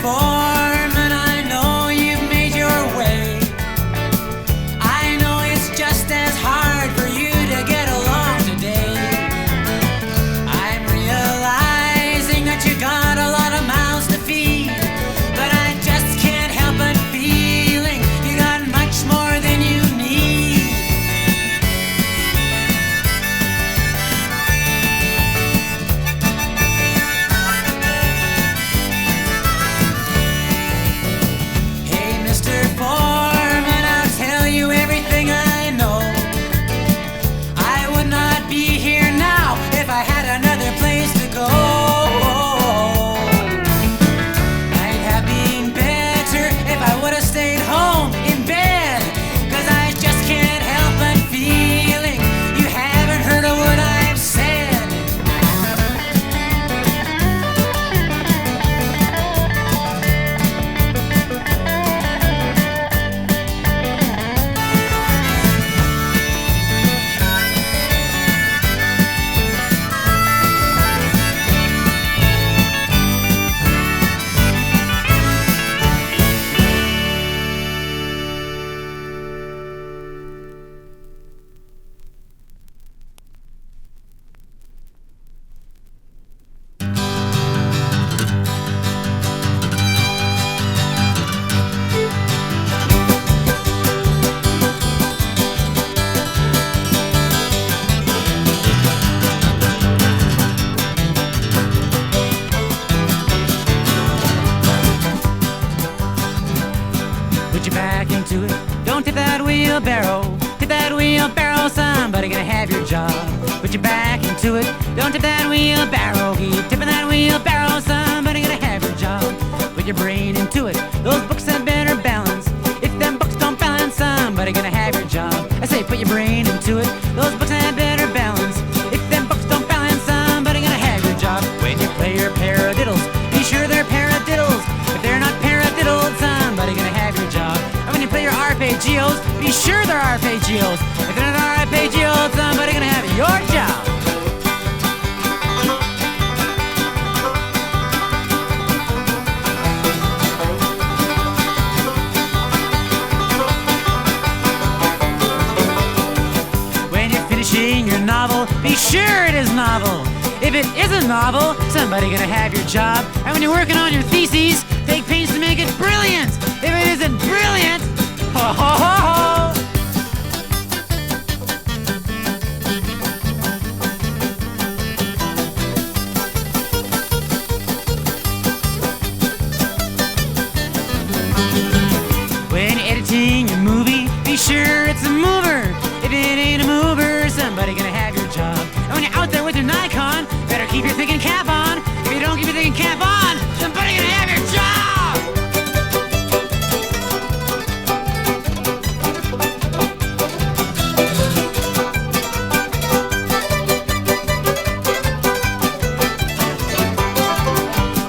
Foreman, I know you've made your way. I know it's just as hard for you to get along today. I'm realizing that you got a lot of mouths to feed, but I just can't help but feeling you got much more than you need. Hey, Mr. Foreman, I'll tell you everything I know. I would not be here now if I had another place to go. I'd have been better if I would have stayed home in bed, 'cause I just can't help but feeling you haven't heard of what I've said. Put your back into it, don't tip that wheelbarrow. Tip that wheelbarrow, somebody gonna have your job. Put your back into it, don't tip that wheelbarrow. Keep tipping that wheelbarrow, somebody gonna have your job. Put your brain into it, those books have better balance. If them books don't balance, somebody gonna have your job. I say put your brain into it, those books have better balance. If them books don't balance, somebody gonna have your job. When you play your paradiddles, be sure they're paradiddles. If they're not paradiddles, somebody gonna have your job. And when you play your arpeggios, be sure they're arpeggios. If they're not arpeggios, somebody gonna have your job. When you're finishing your novel, be sure it is novel. If it isn't novel, somebody gonna have your job. And when you're working on your theses, take pains to make it brilliant. If it isn't brilliant, ho ho ho ho. When you're editing your movie, be sure it's a mover. If it ain't a mover, somebody gonna have your job. And when you're out there with your Nikon, better keep your thinking cap on. If you don't keep your thinking cap on, somebody gonna have your job.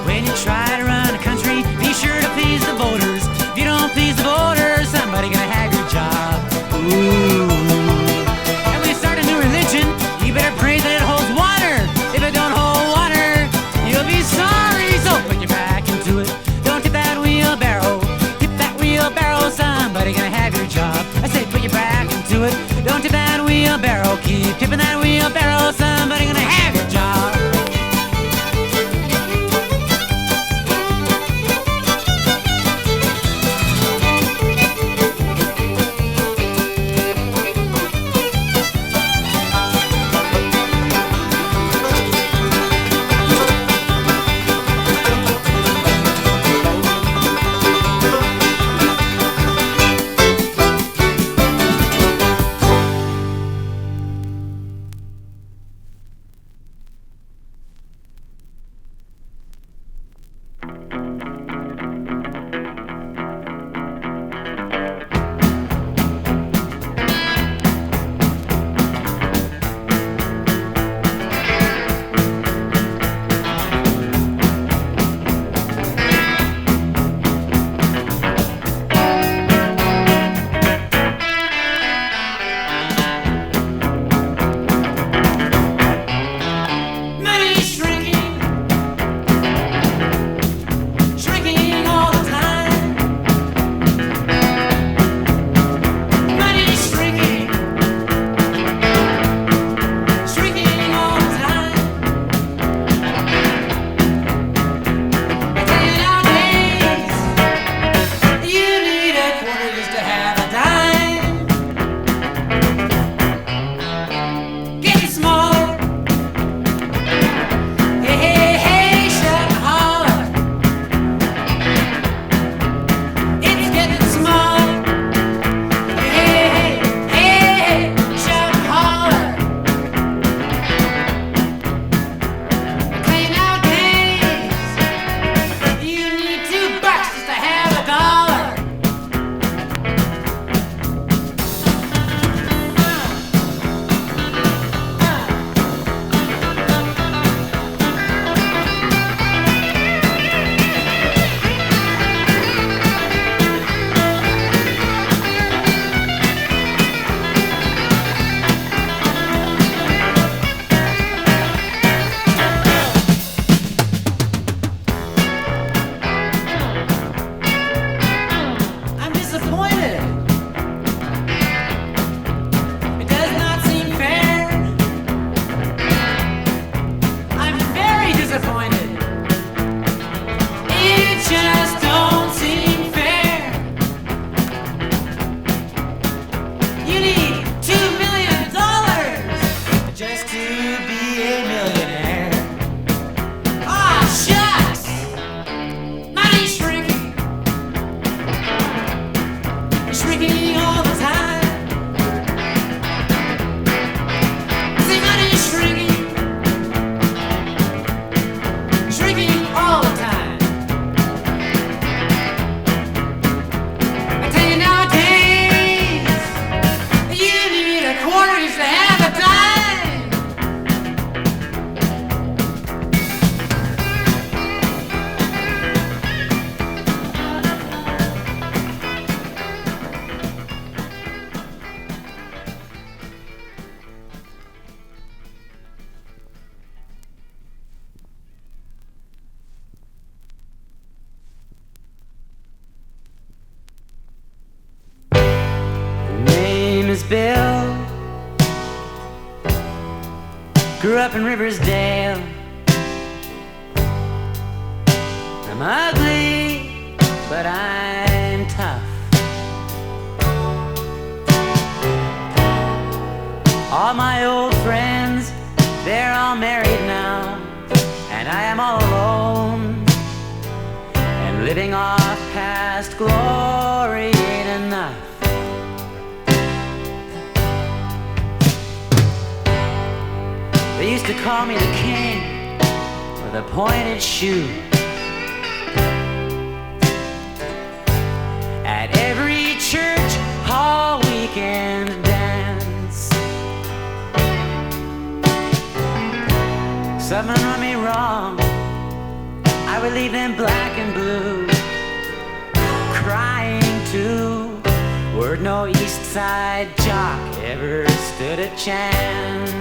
When you try to run a country, be sure to please the voters. If you don't please the voters, somebody gonna have your job. Ooh. And when you start a new religion, you better pray that it holds water. If it don't hold water, you'll be sorry. So put your back into it, don't tip that wheelbarrow. Tip that wheelbarrow, somebody gonna have your job. I say put your back into it, don't tip that wheelbarrow. Keep tipping that wheelbarrow, somebody gonna have your job. just don't seem fair. You need $2 million just to be a millionaire. Ah, shucks! Money's shrinking. It's shrinking all the time. See, money's shrinking. Shrinking all the time. I tell you nowadays, you need a quarter just to have a dime. Name is Bill. Grew up in Riversdale. I'm ugly, but I'm tough. All my old friends, they're all married now, and I am all alone. And living off past glory ain't enough. They used to call me the king with a pointed shoe. At every church hall weekend dance, someone run me wrong, I would leave them black and blue, crying too. Word no East Side jock ever stood a chance.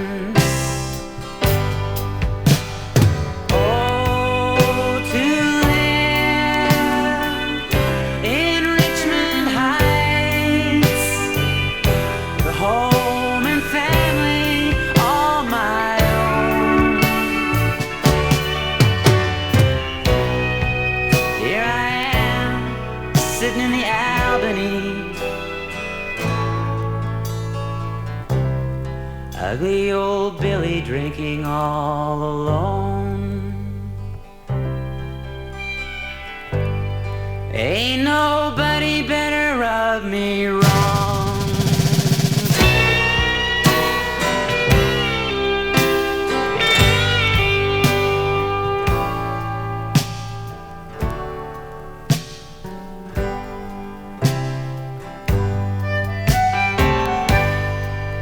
Ugly old Billy drinking all alone. Ain't nobody better rub me wrong.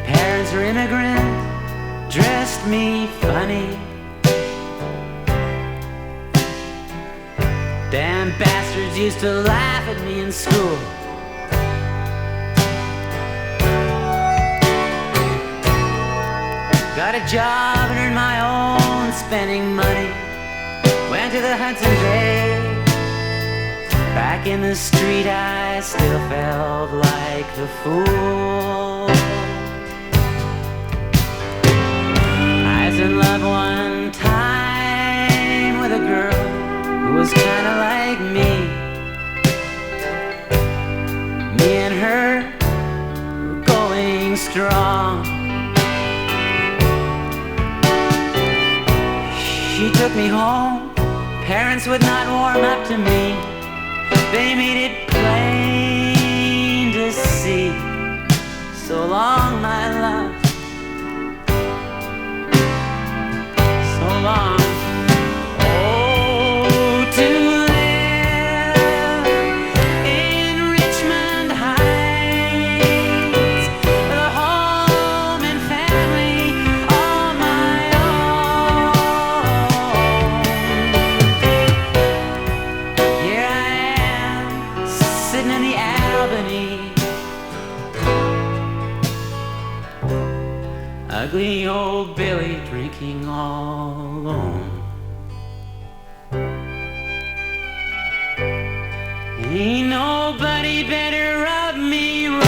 Parents are immigrants, dressed me funny. Damn bastards used to laugh at me in school. Got a job and earned my own spending money. Went to the Hudson Bay. Back in the street I still felt like the fool. I was in love one time with a girl who was kinda like me. Me and her were going strong. She took me home, parents would not warm up to me. They made it plain to see. So long, my love, so long. Oh, to live in Richmond Heights, the home and family all my own. Here I am, sitting in the Albany, ugly old Billy drinking all alone. Ain't nobody better rub me wrong.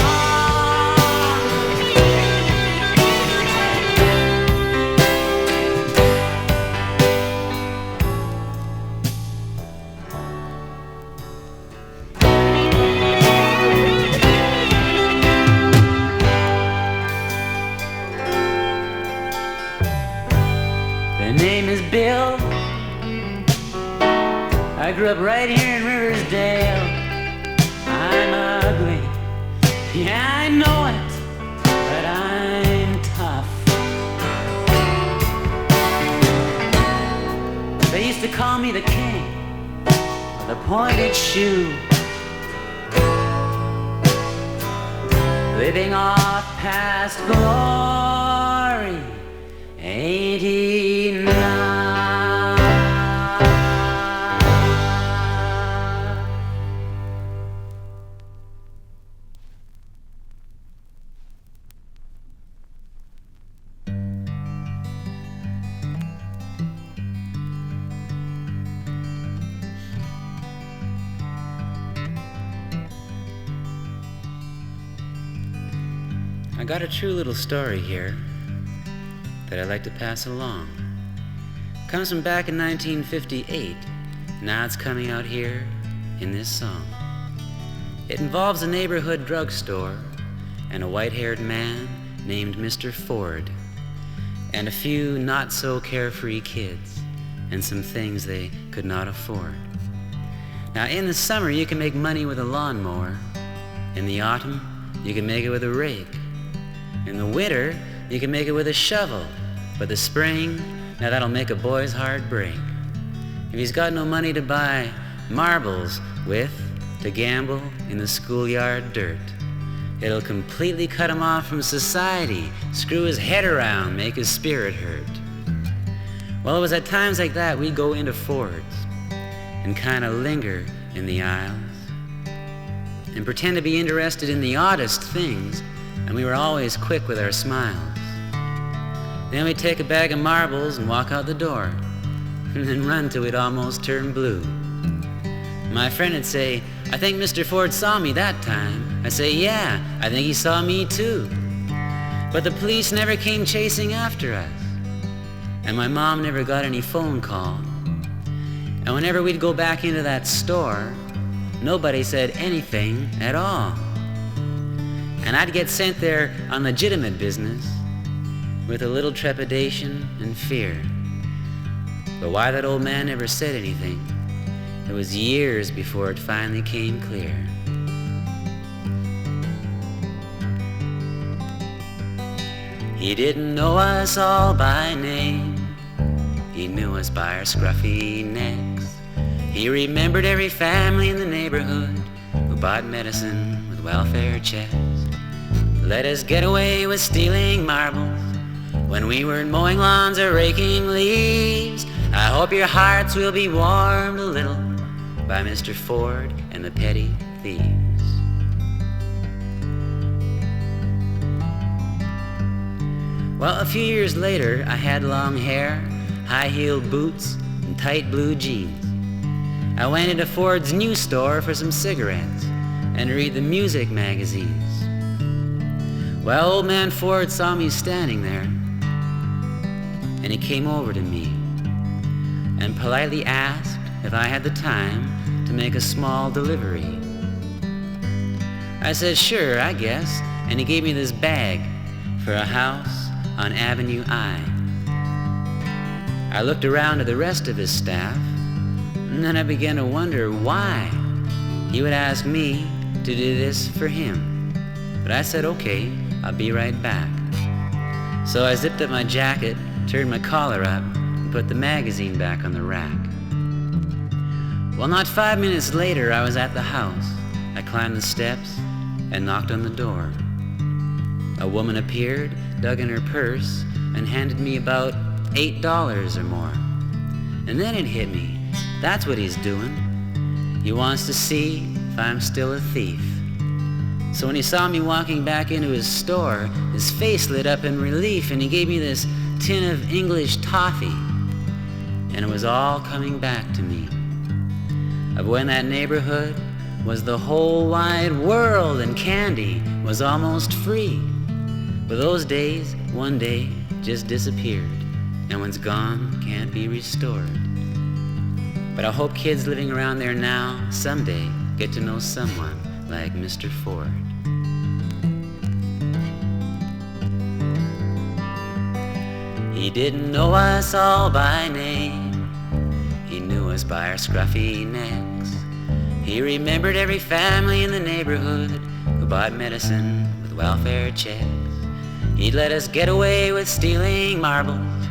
I grew up right here in Riversdale. I'm ugly, yeah, I know it, but I'm tough. They used to call me the king of the pointed shoe, living off past glory, 89. I got a true little story here that I'd like to pass along. It comes from back in 1958. Now it's coming out here in this song. It involves a neighborhood drugstore and a white-haired man named Mr. Ford and a few not-so-carefree kids and some things they could not afford. Now, in the summer, you can make money with a lawnmower. In the autumn, you can make it with a rake. In the winter, you can make it with a shovel. But the spring, now that'll make a boy's heart break. If he's got no money to buy marbles with, to gamble in the schoolyard dirt, it'll completely cut him off from society, screw his head around, make his spirit hurt. Well, it was at times like that we'd go into Ford's and kind of linger in the aisles and pretend to be interested in the oddest things, and we were always quick with our smiles. Then we'd take a bag of marbles and walk out the door, and then run till we'd almost turn blue. My friend would say, "I think Mr. Ford saw me that time." I'd say, "Yeah, I think he saw me too." But the police never came chasing after us, and my mom never got any phone call. And whenever we'd go back into that store, nobody said anything at all. And I'd get sent there on legitimate business with a little trepidation and fear. But why that old man never said anything, it was years before it finally came clear. He didn't know us all by name. He knew us by our scruffy necks. He remembered every family in the neighborhood who bought medicine with welfare checks. Let us get away with stealing marbles when we weren't mowing lawns or raking leaves. I hope your hearts will be warmed a little by Mr. Ford and the petty thieves. Well, a few years later, I had long hair, high-heeled boots, and tight blue jeans. I went into Ford's new store for some cigarettes and to read the music magazines. Well, old man Ford saw me standing there, and he came over to me and politely asked if I had the time to make a small delivery. I said, "Sure, I guess," and he gave me this bag for a house on Avenue I. I looked around at the rest of his staff, and then I began to wonder why he would ask me to do this for him. But I said, "Okay, I'll be right back." So I zipped up my jacket, turned my collar up, and put the magazine back on the rack. Well, not 5 minutes later, I was at the house. I climbed the steps and knocked on the door. A woman appeared, dug in her purse, and handed me about $8 or more. And then it hit me. That's what he's doing. He wants to see if I'm still a thief. So when he saw me walking back into his store, his face lit up in relief, and he gave me this tin of English toffee. And it was all coming back to me of when that neighborhood was the whole wide world and candy was almost free. But those days, one day, just disappeared, and what's gone can't be restored. But I hope kids living around there now someday get to know someone like Mr. Ford. He didn't know us all by name. He knew us was by our scruffy necks. He remembered every family in the neighborhood who bought medicine with welfare checks. He'd let us get away with stealing marbles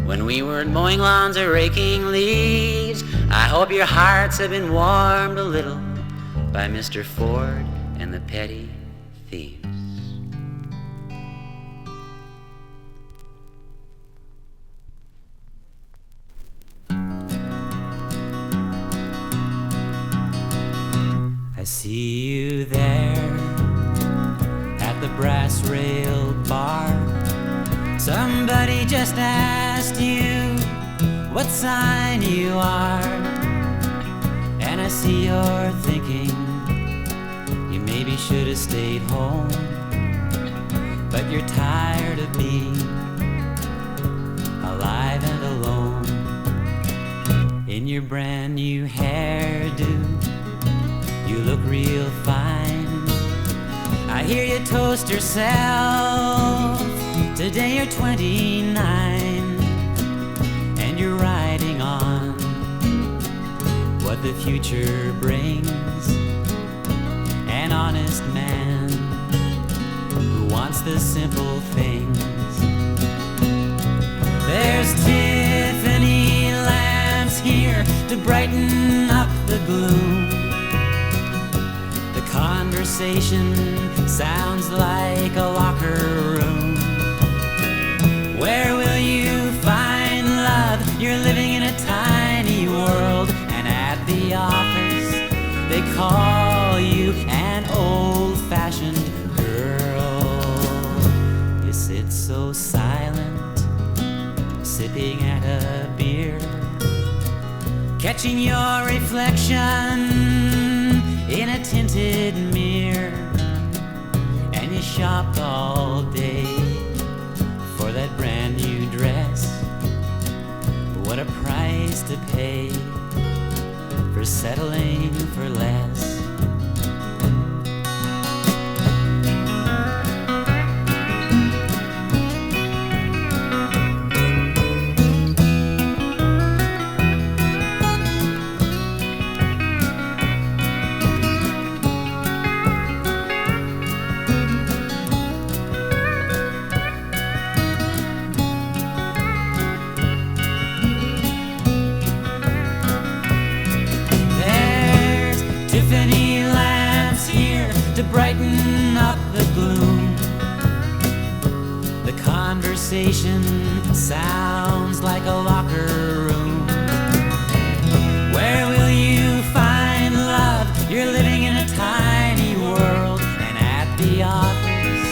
when we weren't mowing lawns or raking leaves. I hope your hearts have been warmed a little by Mr. Ford and the petty thieves. I see you there at the brass rail bar. Somebody just asked you what sign you are, and I see you're thinking you maybe should have stayed home, but you're tired of being alive and alone. In your brand new hairdo, you look real fine. I hear you toast yourself. Today you're 29, and you're riding on what the future brings. An honest man who wants the simple things. There's Tiffany lamps here to brighten up the gloom. The conversation sounds like a locker room. Where will you find love? You're living in a tiny world, and at the office they call you an old-fashioned girl. You sit so silent, sipping at a beer, catching your reflection in a tinted mirror, and you shopped all day for that brand new dress. What a price to pay for settling for less. To brighten up the gloom. The conversation sounds like a locker room. Where will you find love? You're living in a tiny world, and at the office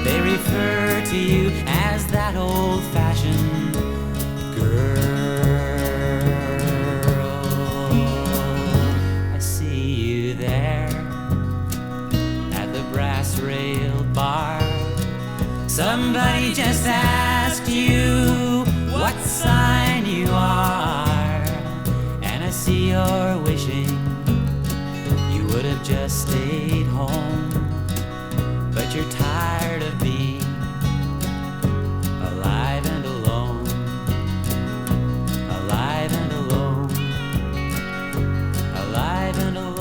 they refer to you as that old-fashioned girl. I see you there, brass rail bar. Somebody just asked you what sign you are, and I see you're wishing you would have just stayed home, but you're tired of being alive and alone. Alive and alone. Alive and alone.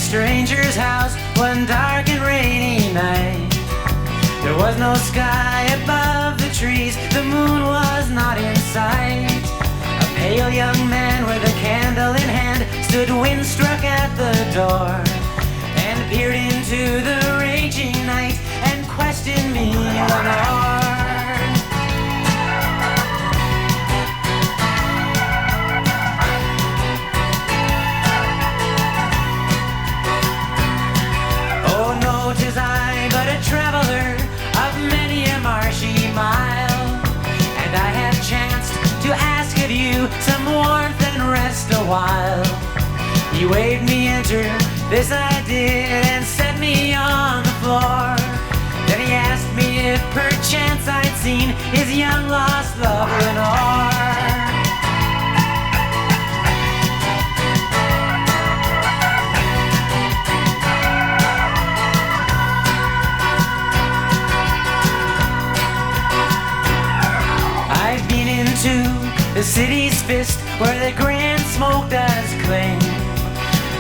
Stranger's house one dark and rainy night. There was no sky above the trees, the moon was not in sight. A pale young man with a candle in hand stood wind-struck at the door, and peered into the raging night and questioned me, Lenore. Traveler of many a marshy and I have chanced to ask of you some warmth and rest a while. He waved me enter, this I did, and set me on the floor. Then he asked me if perchance I'd seen his young lost love Lenore. I've been into the city's fist where the grand smoke does cling.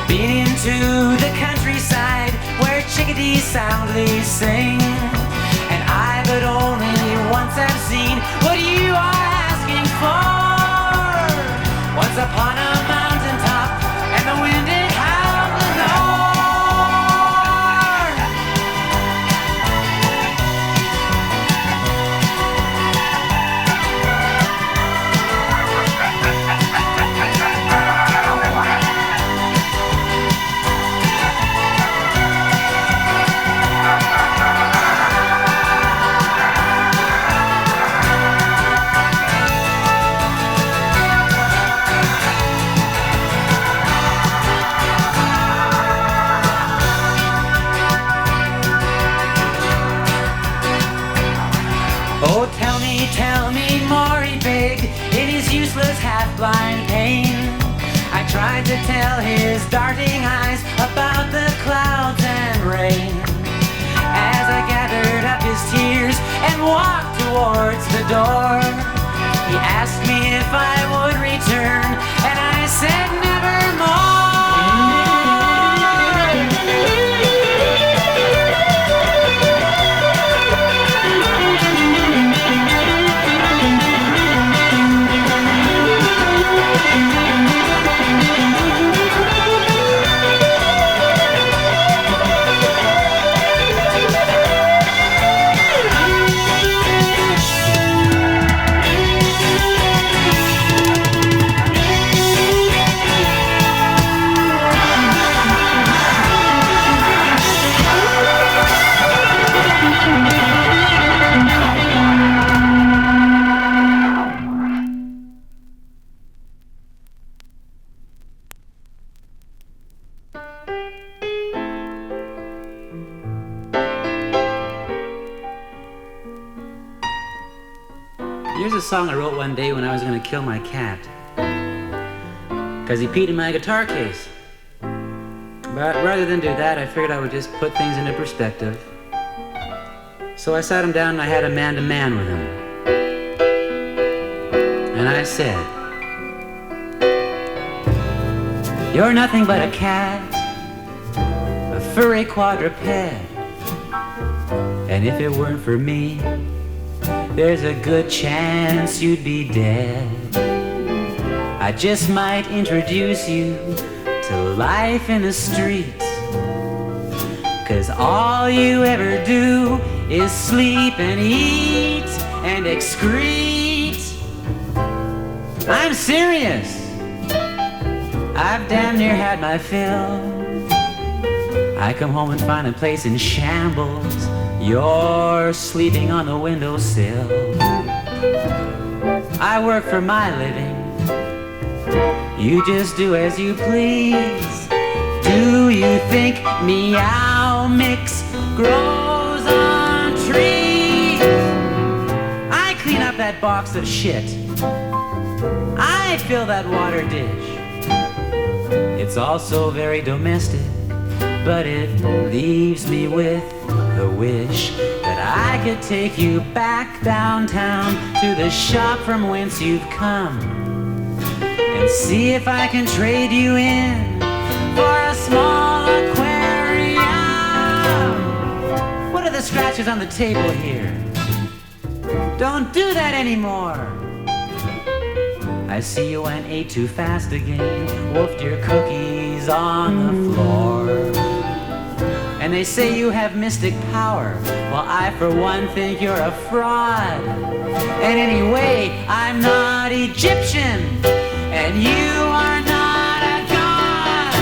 Been into the countryside where chickadees soundly sing. And I but only once have seen what you are asking for. Once upon a mountaintop and the wind it howled Lenore. Tell me more, he begged, in his useless half-blind pain. I tried to tell his darting eyes about the clouds and rain. As I gathered up his tears and walked towards the door, he asked me if I would return, and I said nevermore. Here's a song I wrote one day when I was going to kill my cat, because he peed in my guitar case. But rather than do that, I figured I would just put things into perspective. So I sat him down and I had a man-to-man with him. And I said, "You're nothing but a cat, a furry quadruped. And if it weren't for me, there's a good chance you'd be dead. I just might introduce you to life in the streets, 'cause all you ever do is sleep and eat and excrete. I'm serious. I've damn near had my fill. I come home and find a place in shambles. You're sleeping on the windowsill. I work for my living. You just do as you please. Do you think meow mix grows on trees? I clean up that box of shit. I fill that water dish. It's also very domestic, but it leaves me with the wish that I could take you back downtown to the shop from whence you've come, and see if I can trade you in for a small aquarium. What are the scratches on the table here? Don't do that anymore. I see you went ate too fast again, wolfed your cookies on the floor. And they say you have mystic power. Well, I for one think you're a fraud. And anyway, I'm not Egyptian, and you are not a god.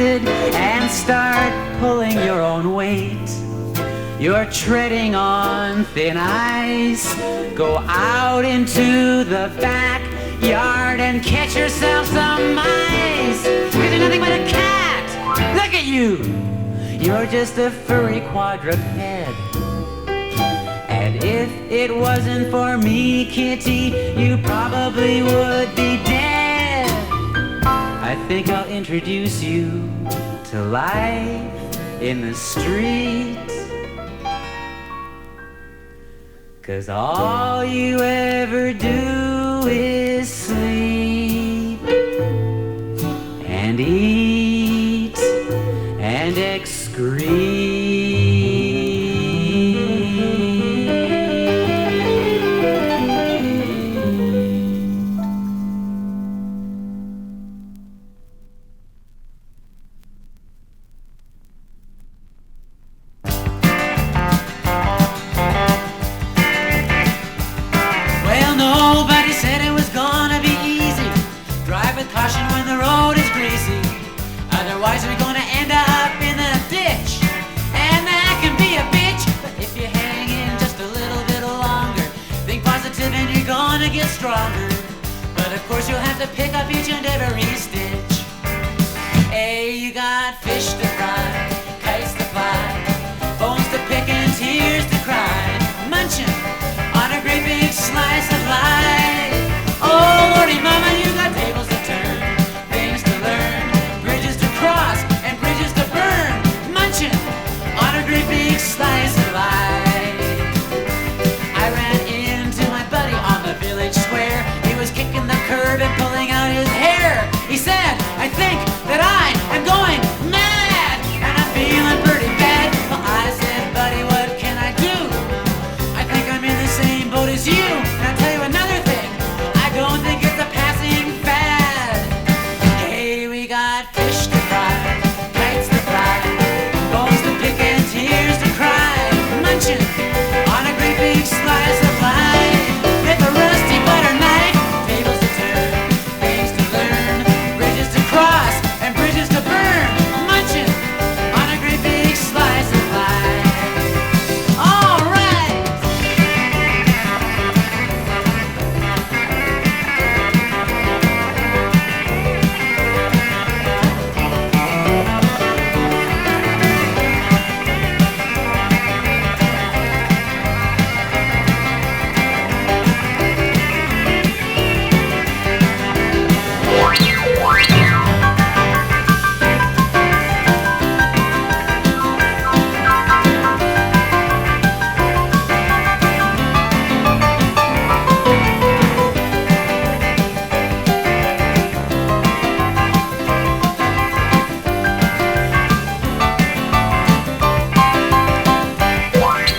exhausted and start pulling your own weight. You're treading on thin ice. Go out into the backyard and catch yourself some mice. 'Cause you're nothing but a cat. Look at you. You're just a furry quadruped. And if it wasn't for me, kitty, you probably would be dead. I think I'll introduce you to life in the street. 'Cause all you ever do is sleep and eat and excrete. Otherwise we're gonna end up in the ditch. And that can be a bitch. But if you hang in just a little bit longer, think positive and you're gonna get stronger. But of course you'll have to pick up each and every stitch. Hey, you got fish to fry, kites to fly, bones to pick and tears to cry, munching on a great big slice of life. Oh Lordy mama, you got tables to turn, things to learn, bridges to cross and bridges to burn, munching on a great big slice of life. I ran into my buddy on the village square. He was kicking the curb and pulling out his hair. He said, I think that I am going mad and I'm feeling pretty bad. Well, I said, buddy, what can I do? I think I'm in the same boat as you. And I'll tell you another thing, I don't think it's a passing fad. Hey, we got fish to fry, kites to fly, bones to pick and tears to cry, munching on a great big slice of life. With a rusty butter knife, tables to turn, things to learn, bridges to cross and bridges to burn, munching on a great big slice of life. All right.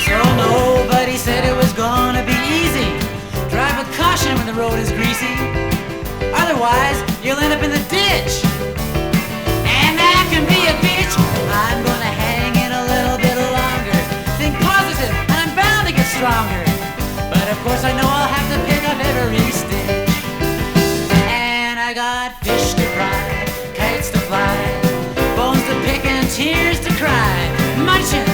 So nobody said it was gonna be easy. Drive with caution when the road is greasy. Otherwise, you'll end up in the ditch. And that can be a bitch. I'm gonna hang in a little bit longer. Think positive, and I'm bound to get stronger. But of course I know I'll have to pick up every stitch. And I got fish to fry, kites to fly, bones to pick and tears to cry, munching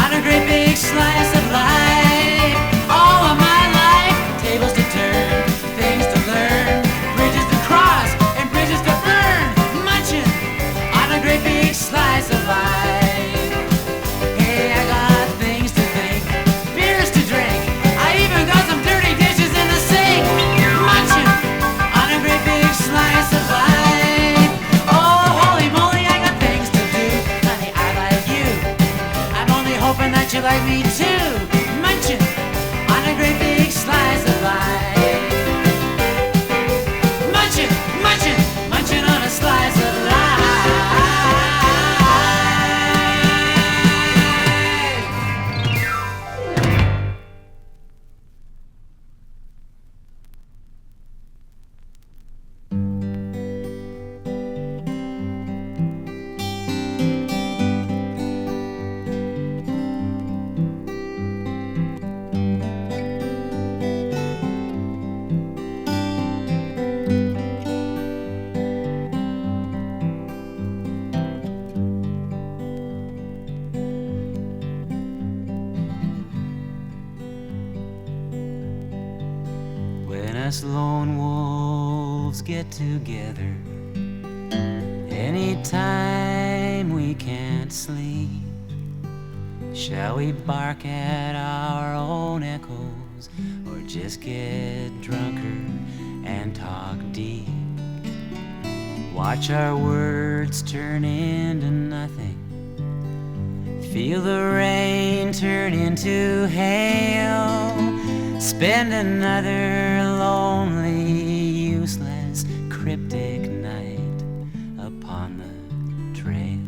on a great big slice of life. All of my life, tables to turn, things to learn, bridges to cross and bridges to burn, munching on a great big slice of life. Hey, I got things to think, beers to drink, I even got some dirty dishes in the sink, munching on a great big slice of life. Oh, holy moly, I got things to do, honey, I like you. I'm only hoping that you like me too, munching on a great big slice of life. Munching, munching, munching on a slice of life. us lone wolves get together anytime we can't sleep? Shall we bark at our own echoes or just get drunker and talk deep? Watch our words turn into nothing, feel the rain turn into hail, spend another lonely, useless, cryptic night upon the trail.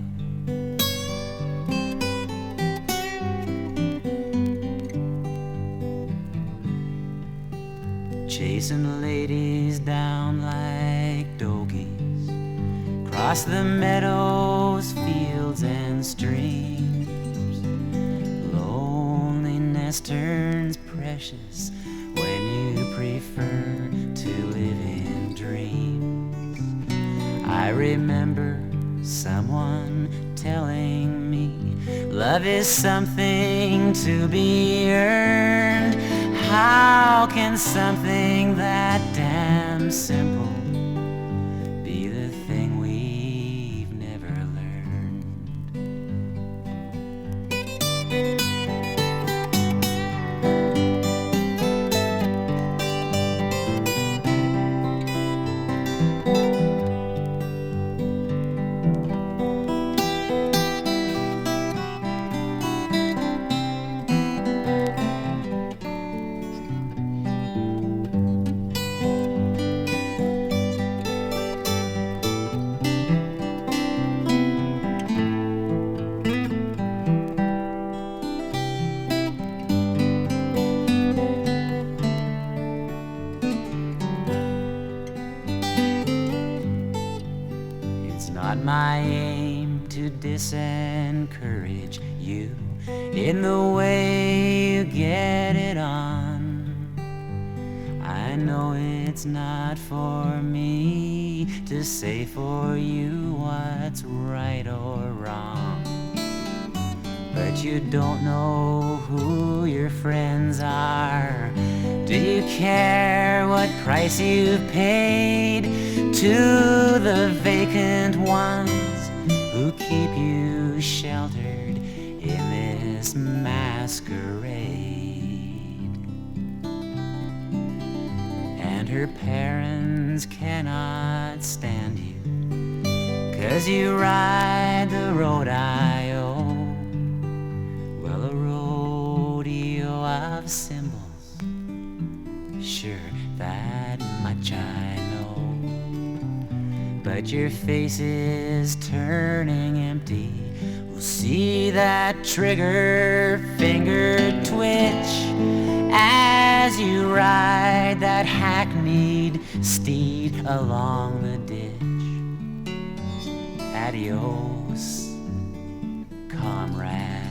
Chasing ladies down like dogies, across the meadows, fields, and streams. Loneliness turns precious when you prefer to live in dreams. I remember someone telling me love is something to be earned. How can something that damn simple be the thing we've never learned? My aim to disencourage you in the way you get it on. I know it's not for me to say for you what's right or wrong, but you don't know who your friends are. Do you care what price you've paid to the vacant ones who keep you sheltered in this masquerade? And her parents cannot stand you 'cause you ride the road I owe. Well, a rodeo of symbols, sure, that much I know. But your face is turning empty. We'll see that trigger finger twitch as you ride that hackneyed steed along the ditch. Adios, comrade.